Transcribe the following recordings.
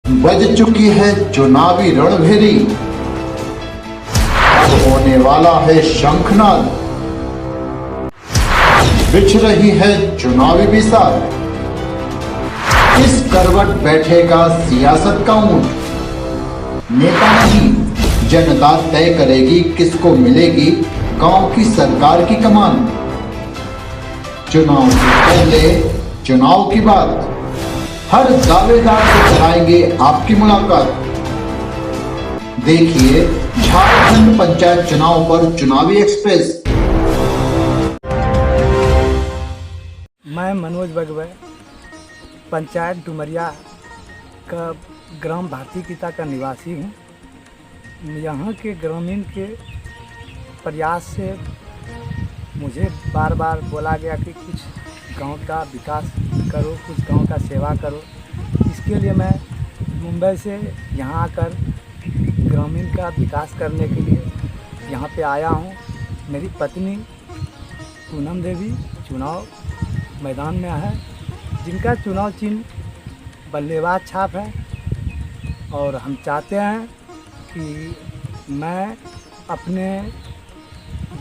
बज चुकी है चुनावी रणभेरी, अब होने वाला है शंखनाद, बिछ रही है चुनावी बिसात, इस करवट बैठेगा सियासत का ऊंट, नेता नहीं जनता तय करेगी किसको मिलेगी गांव की सरकार की कमान। चुनाव से पहले चुनाव की बात, हर दावेदार से कराएंगे आपकी मुलाकात। देखिए झारखंड पंचायत चुनाव पर चुनावी एक्सप्रेस। मैं मनोज बगवे पंचायत डुमरिया का ग्राम भारती किता का निवासी हूँ। यहाँ के ग्रामीण के प्रयास से मुझे बार बार बोला गया कि कुछ गांव का विकास करो, कुछ गांव का सेवा करो। इसके लिए मैं मुंबई से यहाँ आकर ग्रामीण का विकास करने के लिए यहाँ पे आया हूँ। मेरी पत्नी पूनम देवी चुनाव मैदान में है, जिनका चुनाव चिन्ह बल्लेबाज छाप है। और हम चाहते हैं कि मैं अपने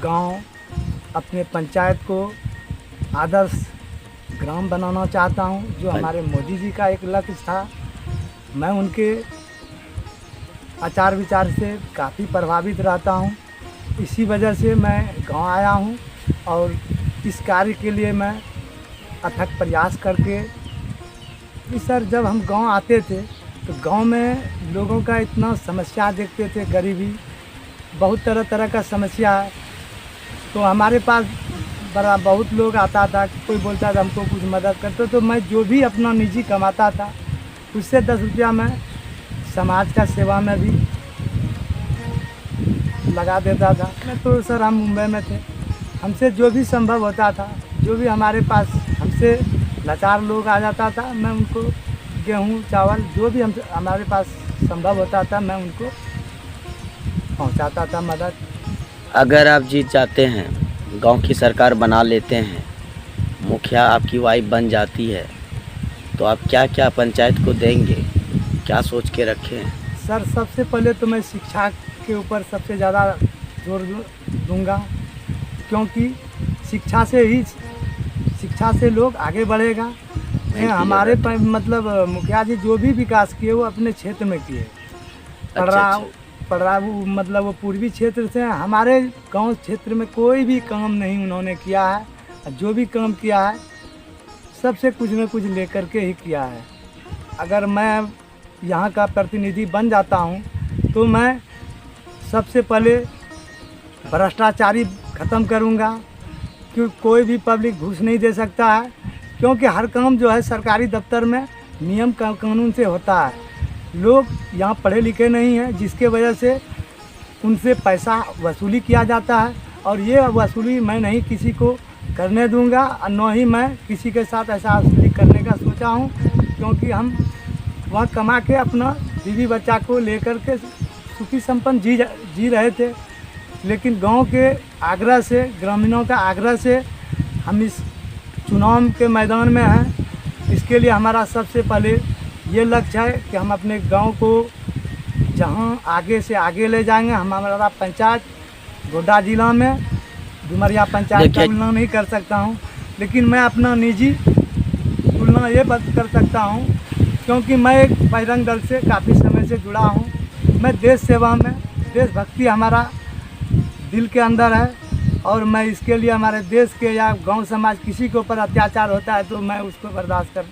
गांव, अपने पंचायत को आदर्श ग्राम बनाना चाहता हूं, जो हमारे मोदी जी का एक लक्ष्य था। मैं उनके आचार विचार से काफ़ी प्रभावित रहता हूं, इसी वजह से मैं गांव आया हूं। और इस कार्य के लिए मैं अथक प्रयास करके सर, जब हम गांव आते थे तो गांव में लोगों का इतना समस्या देखते थे, गरीबी, बहुत तरह तरह का समस्या है। तो हमारे पास बहुत लोग आता था, कोई बोलता था हमको कुछ मदद करते, तो मैं जो भी अपना निजी कमाता था उससे 10 रुपया मैं समाज का सेवा में भी लगा देता था। तो सर हम मुंबई में थे, हमसे जो भी संभव होता था, जो भी हमारे पास हमसे लाचार लोग आ जाता था, मैं उनको गेहूँ चावल जो भी हमारे पास संभव होता था मैं उनको पहुंचाता था मदद। अगर आप जीत जाते हैं, गांव की सरकार बना लेते हैं, मुखिया आपकी वाइफ बन जाती है, तो आप क्या क्या पंचायत को देंगे, क्या सोच के रखे हैं? सर सबसे पहले तो मैं शिक्षा के ऊपर सबसे ज़्यादा जोर दूंगा, क्योंकि शिक्षा से लोग आगे बढ़ेगा। हमारे मतलब मुखिया जी जो भी विकास किए वो अपने क्षेत्र में किए। पढ़ रहा वो मतलब वो पूर्वी क्षेत्र से, हमारे गांव क्षेत्र में कोई भी काम नहीं उन्होंने किया है। जो भी काम किया है सबसे कुछ न कुछ लेकर के ही किया है। अगर मैं यहाँ का प्रतिनिधि बन जाता हूँ तो मैं सबसे पहले भ्रष्टाचारी ख़त्म करूँगा, क्योंकि कोई भी पब्लिक घूस नहीं दे सकता है, क्योंकि हर काम जो है सरकारी दफ्तर में नियम कानून से होता है। लोग यहाँ पढ़े लिखे नहीं हैं, जिसके वजह से उनसे पैसा वसूली किया जाता है, और ये वसूली मैं नहीं किसी को करने दूंगा, और न ही मैं किसी के साथ ऐसा वसूली करने का सोचा हूँ, क्योंकि हम वहाँ कमा के अपना बीवी बच्चा को लेकर के सुखी संपन्न जी रहे थे। लेकिन गांव के आग्रह से, ग्रामीणों का आग्रह से हम इस चुनाव के मैदान में हैं। इसके लिए हमारा सबसे पहले ये लक्ष्य है कि हम अपने गांव को जहां आगे से आगे ले जाएंगे। हमारा पंचायत गोड्डा जिला में डुमरिया पंचायत का तुलना नहीं कर सकता हूं, लेकिन मैं अपना निजी तुलना ये कर सकता हूं, क्योंकि मैं एक बजरंग दल से काफ़ी समय से जुड़ा हूं। मैं देश सेवा में, देशभक्ति हमारा दिल के अंदर है, और मैं इसके लिए हमारे देश के या गांव समाज किसी के ऊपर अत्याचार होता है तो मैं उसको बर्दाश्त कर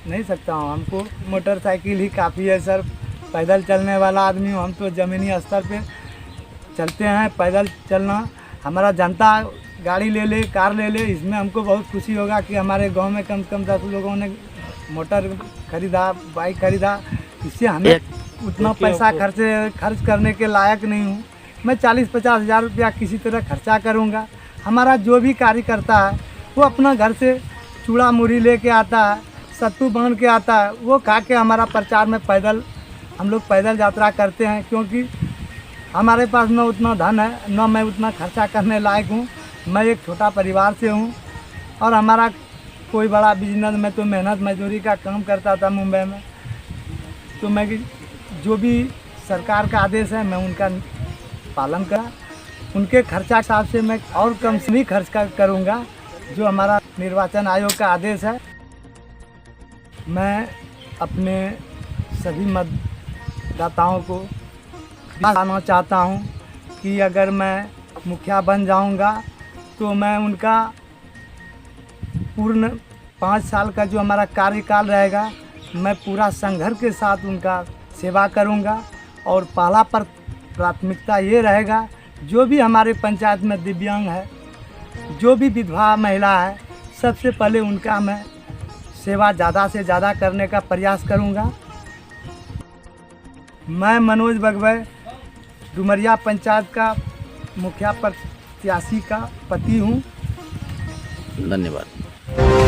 नहीं सकता हूं। हमको मोटरसाइकिल ही काफ़ी है सर, पैदल चलने वाला आदमी हूं, हम तो ज़मीनी स्तर पे चलते हैं। पैदल चलना, हमारा जनता गाड़ी ले ले, कार ले ले, इसमें हमको बहुत खुशी होगा कि हमारे गांव में कम से कम 10 लोगों ने मोटर खरीदा, बाइक खरीदा। इससे हमें उतना पैसा खर्च करने के लायक नहीं हूँ। मैं 40-50 हज़ार रुपया किसी तरह खर्चा करूँगा। हमारा जो भी कार्यकर्ता है वो अपना घर से चूड़ा मुरही लेके आता है, सत्तू बांध के आता है, वो खा के हमारा प्रचार में हम लोग पैदल यात्रा करते हैं, क्योंकि हमारे पास न उतना धन है, न मैं उतना खर्चा करने लायक हूँ। मैं एक छोटा परिवार से हूँ, और हमारा कोई बड़ा बिजनेस में तो मेहनत मजदूरी का काम करता था मुंबई में। तो मैं जो भी सरकार का आदेश है मैं उनका पालन करा। उनके खर्चा हिसाब से मैं और कम से नहीं खर्च करूँगा। जो हमारा निर्वाचन आयोग का आदेश है, मैं अपने सभी मतदाताओं को बताना चाहता हूँ कि अगर मैं मुखिया बन जाऊँगा तो मैं उनका पूर्ण 5 साल का जो हमारा कार्यकाल रहेगा, मैं पूरा संघर्ष के साथ उनका सेवा करूँगा। और पहला प्राथमिकता ये रहेगा, जो भी हमारे पंचायत में दिव्यांग है, जो भी विधवा महिला है, सबसे पहले उनका मैं सेवा ज़्यादा से ज़्यादा करने का प्रयास करूँगा। मैं मनोज बगबै डुमरिया पंचायत का मुखिया प्रत्याशी का पति हूँ। धन्यवाद।